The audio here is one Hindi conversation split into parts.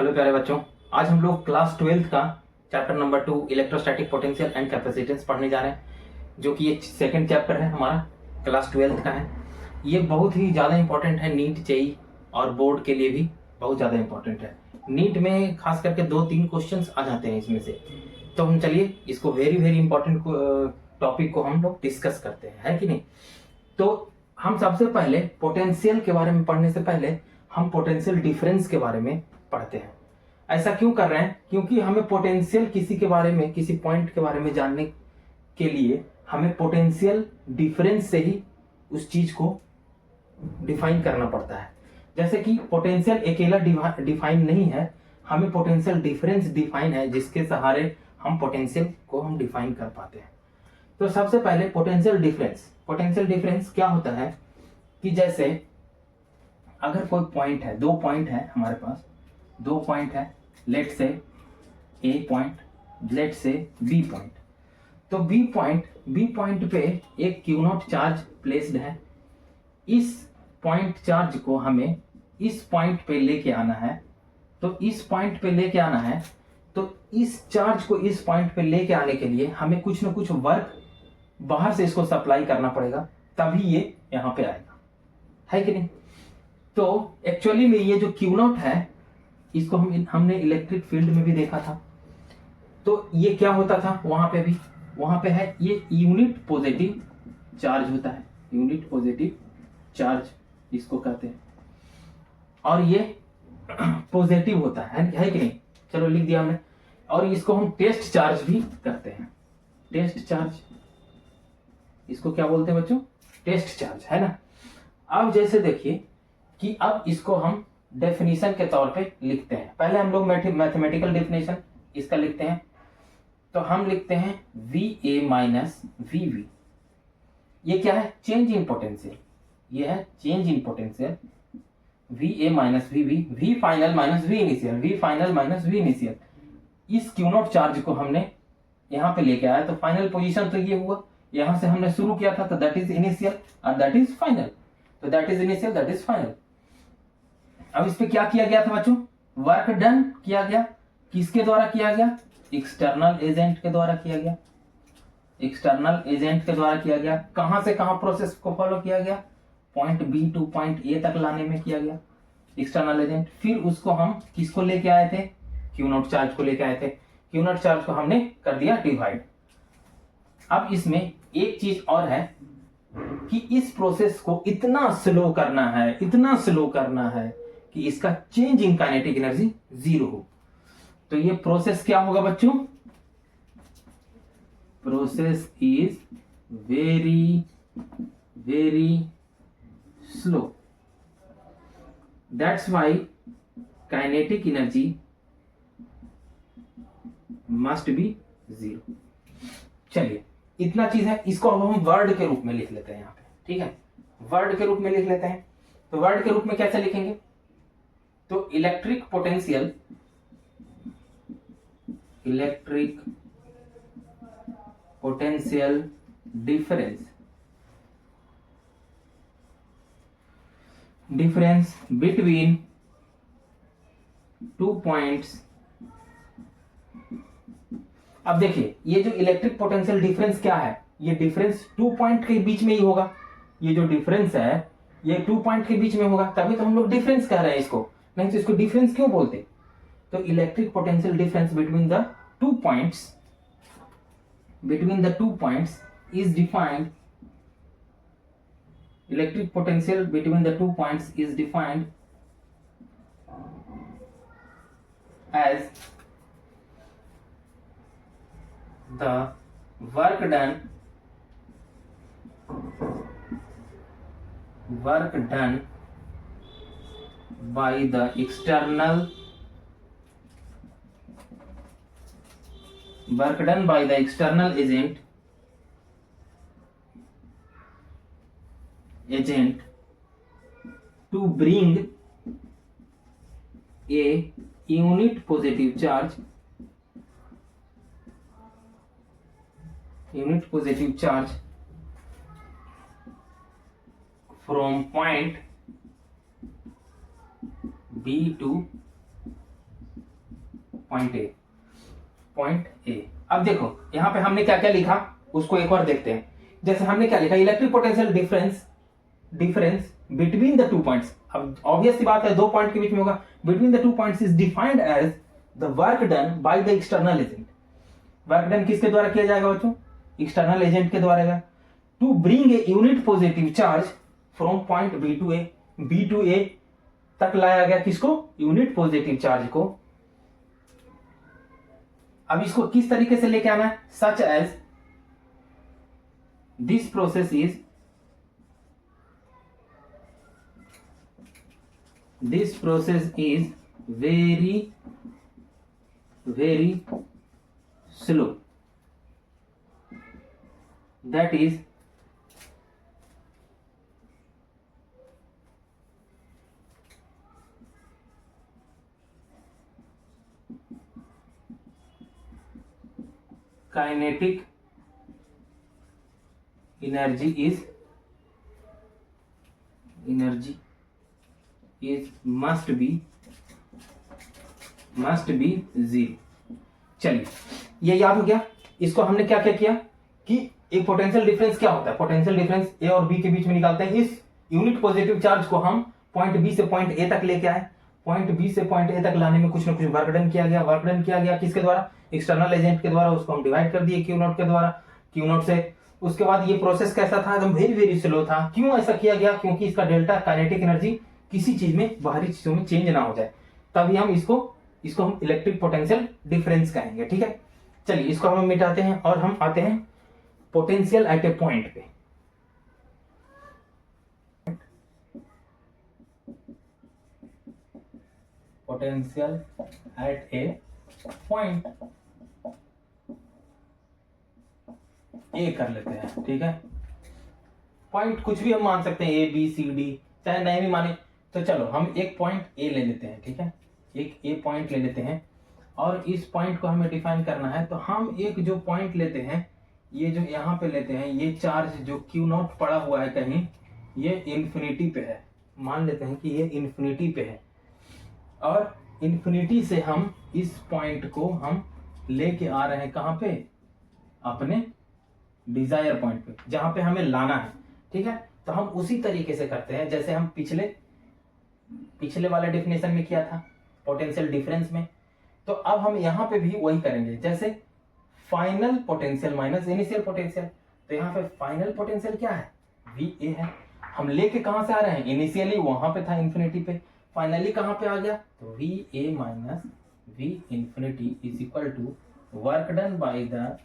हेलो प्यारे बच्चों, आज हम लोग क्लास 12th का chapter number 2 electrostatic potential and capacitance पढ़ने जा रहे हैं, जो कि ये सेकंड चैप्टर है हमारा, क्लास 12th का है। ये बहुत ही ज़्यादा इंपॉर्टेंट है नीट जेई और बोर्ड के लिए भी बहुत ज़्यादा इंपॉर्टेंट है। नीट में खास करके 2-3 क्वेश्चंस आ जाते हैं इसमें से। तो हम चलिए इसको वेरी इंपॉर्टेंट टॉपिक को हम लोग डिस्कस करते हैं, है कि नहीं। तो हम सबसे पहले पोटेंशियल के बारे में पढ़ने से पहले हम पोटेंशियल डिफरेंस के बारे में पढ़ते हैं। ऐसा क्यों कर रहे हैं? क्योंकि हमें पोटेंशियल किसी के बारे में, किसी पॉइंट के बारे में जानने के लिए हमें पोटेंशियल डिफरेंस से ही उस चीज को डिफाइन करना पड़ता है। जैसे कि पोटेंशियल अकेला डिफाइन नहीं है, हमें पोटेंशियल डिफरेंस डिफाइन है, जिसके सहारे हम पोटेंशियल को हम डिफाइन कर पाते हैं। तो सबसे पहले पोटेंशियल डिफरेंस क्या होता है कि जैसे अगर कोई पॉइंट है, 2 पॉइंट है हमारे पास, 2 पॉइंट है, लेट से ए पॉइंट, लेट से बी पॉइंट। तो बी पॉइंट पे एक क्यू नॉट चार्ज प्लेस्ड है। इस पॉइंट चार्ज को हमें इस पॉइंट पे लेके आना है। तो इस पॉइंट पे लेके आना है, तो इस चार्ज को इस पॉइंट पे लेके आने के लिए हमें कुछ ना कुछ वर्क बाहर से इसको सप्लाई करना पड़ेगा, तभी ये यहाँ पे आएगा, है कि नहीं। तो एक्चुअली में ये जो क्यू नॉट है, इसको हमने इलेक्ट्रिक फील्ड में भी देखा था। तो ये क्या होता था वहां पे भी, वहां पे है ये यूनिट पॉजिटिव चार्ज होता है, यूनिट पॉजिटिव चार्ज इसको कहते हैं, और ये पॉजिटिव होता है कि नहीं। चलो लिख दिया हमने। और इसको हम टेस्ट चार्ज भी कहते हैं, टेस्ट चार्ज, इसको क्या बोलते हैं बच्चों? टेस्ट चार्ज, है ना। अब जैसे देखिए कि अब इसको हम डेफिनेशन के तौर पे लिखते हैं। पहले हम लोग मैथमेटिकल डेफिनेशन इसका लिखते हैं। तो हम लिखते हैं VA माइनस VV। ये क्या है? Change in potential. ये है change in potential. VA minus VV, V final minus V initial, V final minus V initial. इस क्यू नॉट चार्ज को हमने यहाँ पे लेके आया, तो फाइनल पोजीशन तो ये हुआ, यहां से हमने शुरू किया था, तो दैट इज इनिशियल और दैट इज फाइनल। तो that is initial, that is final. अब इस पे क्या किया गया था बच्चों? वर्क डन किया गया। किसके द्वारा किया गया? एक्सटर्नल एजेंट के द्वारा किया गया, एक्सटर्नल एजेंट के द्वारा किया गया। कहां से कहां प्रोसेस को फॉलो किया गया? Point B to point A तक लाने में किया गया एक्सटर्नल एजेंट। फिर उसको हम किसको लेके आए थे? क्यू नॉट चार्ज को लेके आए थे। क्यू नॉट चार्ज को हमने कर दिया डिवाइड। अब इसमें एक चीज और है कि इस प्रोसेस को इतना स्लो करना है, इतना स्लो करना है कि इसका चेंज इन काइनेटिक एनर्जी 0 हो। तो ये प्रोसेस क्या होगा बच्चों? Process is very slow. That's why kinetic energy must be 0। चलिए इतना चीज है, इसको अब हम वर्ड के रूप में लिख लेते हैं यहाँ पे, ठीक है। वर्ड के रूप में लिख लेते हैं। तो वर्ड के रूप में कैसे लिखेंगे? तो electric potential, electric potential difference between 2 points. अब देखिए ये जो इलेक्ट्रिक पोटेंशियल डिफरेंस क्या है, ये डिफरेंस 2 पॉइंट के बीच में ही होगा। ये जो डिफरेंस है ये 2 पॉइंट के बीच में होगा, तभी तो हम लोग डिफरेंस कह रहे हैं इसको, नहीं तो इसको डिफरेंस क्यों बोलते? तो electric potential difference between the 2 points, between the 2 points is defined, electric potential between the 2 points is defined as the work done by the external agent to bring a unit positive charge from point B to point A. अब देखो यहाँ पे हमने क्या क्या लिखा उसको एक बार देखते हैं। जैसे हमने क्या लिखा, electric potential difference between the two points. अब ऑब्वियस सी बात है, दो पॉइंट के बीच में होगा। Between the two points is defined as the work done by the external agent. Work done किसके द्वारा किया जाएगा बच्चों? एक्सटर्नल एजेंट के द्वारा। To bring a unit positive charge from point B to A तक लाया गया किसको? यूनिट पॉजिटिव चार्ज को। अब इसको किस तरीके से लेके आना है? Such as this process is very slow, that is kinetic energy is must be zero। चलिए ये याद हो गया। इसको हमने क्या क्या किया कि एक पोटेंशियल डिफरेंस क्या होता है? पोटेंशियल डिफरेंस ए और बी के बीच में निकालते हैं। इस यूनिट पॉजिटिव चार्ज को हम पॉइंट बी से पॉइंट ए तक लेके आए। पॉइंट बी से पॉइंट ए तक लाने में कुछ ना कुछ वर्क डन किया गया। वर्क डन किया गया किसके द्वारा? एक्सटर्नल एजेंट के द्वारा। उसको हम डिवाइड कर दिए क्यू नॉट के द्वारा, क्यू नॉट से। उसके बाद ये प्रोसेस कैसा था? एकदम वेरी स्लो था। क्यों ऐसा किया गया? क्योंकि इसका डेल्टा काइनेटिक एनर्जी किसी चीज में, बाहरी चीजों में चेंज ना हो जाए, तभी हम इसको हम इलेक्ट्रिक पोटेंशियल डिफरेंस कहेंगे। ठीक है, चलिए इसको हम मिटाते हैं और हम आते हैं पोटेंशियल एट ए पॉइंट पे। Potential at a point A कर लेते हैं। ठीक है, पॉइंट कुछ भी हम मान सकते हैं, ए बी सी डी, चाहे नहीं भी माने तो चलो हम एक पॉइंट ए ले लेते हैं। ठीक है, एक ए पॉइंट ले लेते हैं और इस पॉइंट को हमें डिफाइन करना है। तो हम एक जो पॉइंट लेते हैं, ये जो यहाँ पे लेते हैं, ये चार्ज जो क्यू नॉट पड़ा हुआ है कहीं, ये इन्फिनिटी पे है। मान लेते हैं कि ये इन्फिनिटी पे है और इन्फिनिटी से हम इस पॉइंट को हम लेके आ रहे हैं कहाँ पे? अपने डिजायर पॉइंट पे, जहां पे हमें लाना है। ठीक है, तो हम उसी तरीके से करते हैं जैसे हम पिछले वाले डेफिनेशन में किया था पोटेंशियल डिफरेंस में। तो अब हम यहां पे भी वही करेंगे, जैसे final potential minus initial potential. तो यहाँ पे फाइनल पोटेंशियल क्या है? वी ए है। हम लेके कहां से आ रहे हैं? इनिशियली वहां पे था इन्फिनिटी पे, फाइनली कहां पे आ गया? तो V A minus V infinity is equal to work done by the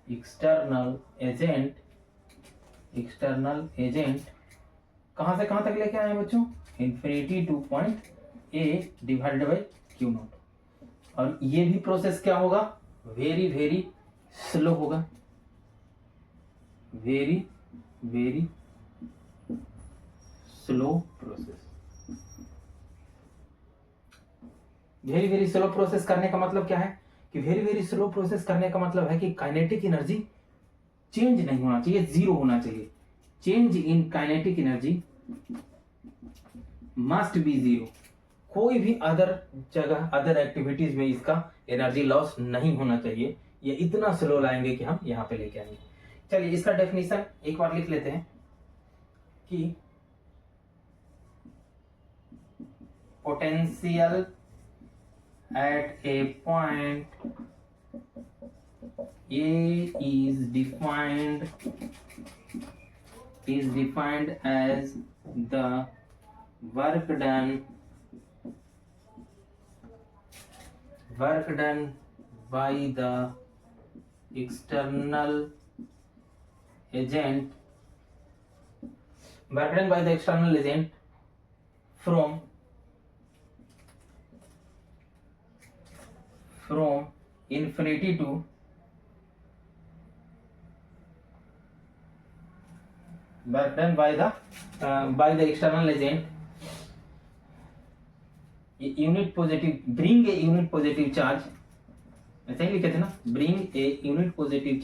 external agent. कहां से कहां तक लेके आए हैं बच्चों? Infinity to point A divided by Q not. और ये भी प्रोसेस क्या होगा? वेरी स्लो होगा, very slow process. Very slow process करने का मतलब क्या है कि वेरी स्लो प्रोसेस करने का मतलब है कि काइनेटिक एनर्जी चेंज नहीं होना चाहिए, जीरो होना चाहिए। Change in kinetic energy must be zero. कोई भी अदर जगह, अदर एक्टिविटीज में इसका एनर्जी लॉस नहीं होना चाहिए। ये इतना स्लो लाएंगे कि हम यहां पे लेके आएंगे। चलिए इसका डेफिनेशन एक बार लिख लेते हैं कि potential at a point A is defined as the work done by the external agent from infinity to work done by the external agent unit positive, bring a unit positive charge, ऐसा ही लिखे थे ना, bring a unit positive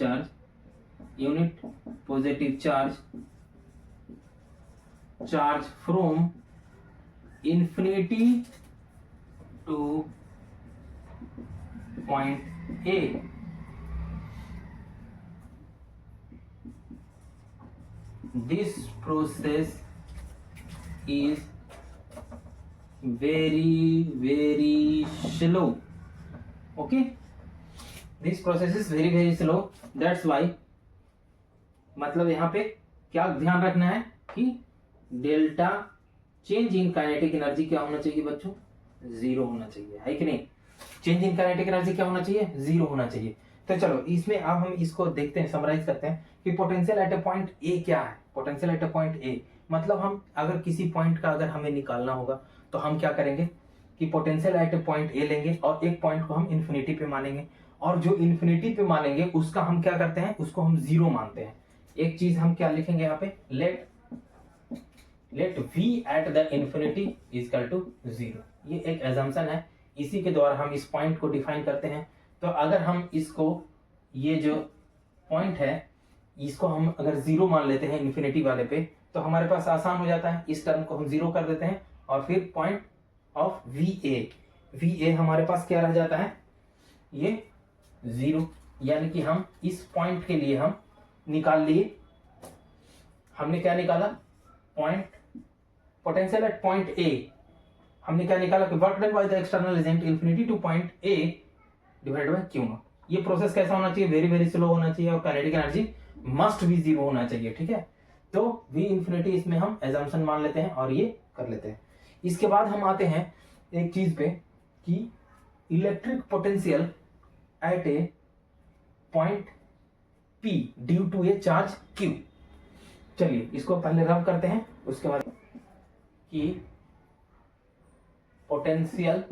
charge from infinity to point A. This process is very slow. Okay, this process is very slow. That's why, मतलब यहाँ पे क्या ध्यान रखना है कि delta change in kinetic energy क्या होना चाहिए बच्चों? जीरो होना चाहिए, है कि नहीं? चेंज इन काइनेटिक एनर्जी क्या होना चाहिए? जीरो होना चाहिए। तो चलो इसमें अब हम इसको देखते हैं, समराइज करते हैं कि potential at a point A क्या है। Potential at a point A मतलब हम अगर किसी पॉइंट का अगर हमें निकालना होगा तो हम क्या करेंगे कि potential at a point A लेंगे और एक पॉइंट को हम इन्फिनिटी पे मानेंगे, और जो इन्फिनिटी पे मानेंगे उसका हम क्या करते हैं, उसको हम जीरो मानते हैं। एक चीज हम क्या लिखेंगे यहाँ पे, let v at the infinity is equal to zero. ये एक एजम्पशन है, इसी के द्वारा हम इस पॉइंट को डिफाइन करते हैं। तो अगर हम इसको, ये जो पॉइंट है इसको हम अगर जीरो मान लेते हैं इन्फिनिटी वाले पे, तो हमारे पास आसान हो जाता है, इस टर्म को हम जीरो कर देते हैं और फिर पॉइंट ऑफ वी ए हमारे पास क्या रह जाता है, ये जीरो। यानी कि हम इस पॉइंट के लिए हम निकाल लिए, हमने क्या निकाला, point potential at point A हमने क्या निकाला कि work done by the external agent infinity to point A divided by Q not. ये प्रोसेस कैसा होना चाहिए, वेरी स्लो होना चाहिए और kinetic energy must be zero होना चाहिए, ठीक है। तो वी इन्फिनिटी इसमें हम एजम्पशन मान लेते हैं और ये कर लेते हैं। इसके बाद हम आते हैं एक चीज पे कि electric potential at a point P due to a charge Q। चलिए इसको पहले रब करते हैं, उसके बाद कि potential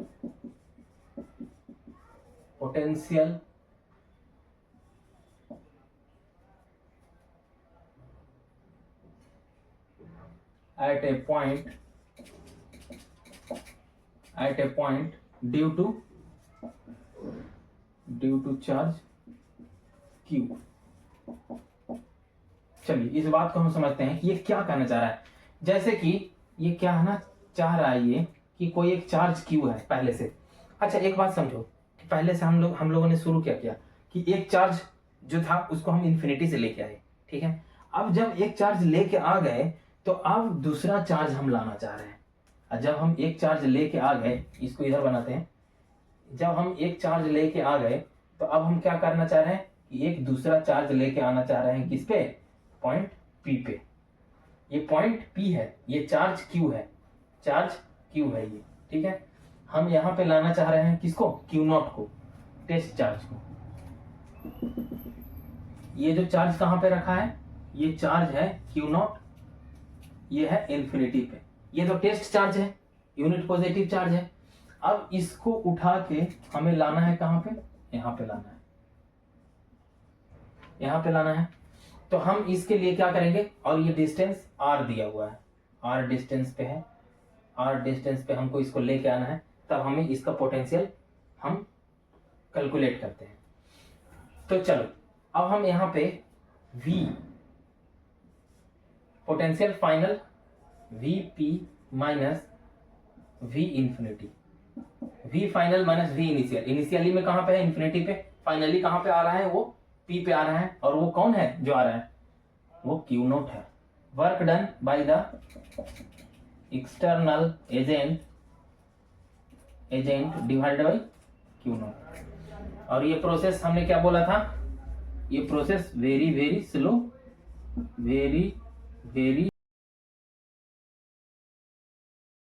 at a point due to charge Q। चलिए इस बात को हम समझते हैं कि ये क्या कहना चाह रहा है। जैसे कि ये क्या है ना, चाह रहा है ये कि कोई एक चार्ज Q है पहले से। अच्छा एक बात समझो कि पहले से हम लोगों ने शुरू क्या किया कि एक चार्ज जो था उसको हम इन्फिनिटी से लेके आए, ठीक है। अब जब एक चार्ज लेके आ गए तो अब दूसरा चार्ज हम लाना चाह रहे हैं। जब हम एक चार्ज लेके आ गए, इसको इधर बनाते हैं, जब हम एक चार्ज लेके आ गए तो अब हम क्या करना चाह रहे हैं कि एक दूसरा चार्ज लेके आना चाह रहे हैं, किस पे, पॉइंट P पे। ये पॉइंट P है, ये चार्ज Q है, ये, ठीक है। हम यहाँ पे लाना चाह रहे हैं किसको, Q0 को, टेस्ट चार्ज को। ये जो चार्ज कहाँ पे रखा है, ये चार्ज है Q0, ये है इन्फिनिटी पे। ये तो टेस्ट चार्ज है, यूनिट पॉजिटिव चार्ज है। अब इसको उठा के हमें लाना है कहाँ पे, यहाँ पे लाना है, यहाँ पे लाना है। तो हम इसके लिए क्या करेंगे, और ये डिस्टेंस r दिया हुआ है, r डिस्टेंस पे है, r डिस्टेंस पे हमको इसको लेके आना है, तब हमें इसका पोटेंशियल हम कैलकुलेट करते हैं। तो चलो अब हम यहाँ पे v potential final Vp minus V infinity, V final minus V initial. Initially में कहां पे है, इन्फिनिटी पे। फाइनली कहां पे आ रहा है, वो P पे आ रहा है। और वो कौन है जो आ रहा है, वो Q0 है। Work done by the external agent divided by Q0। और ये प्रोसेस हमने क्या बोला था, ये प्रोसेस वेरी स्लो, वेरी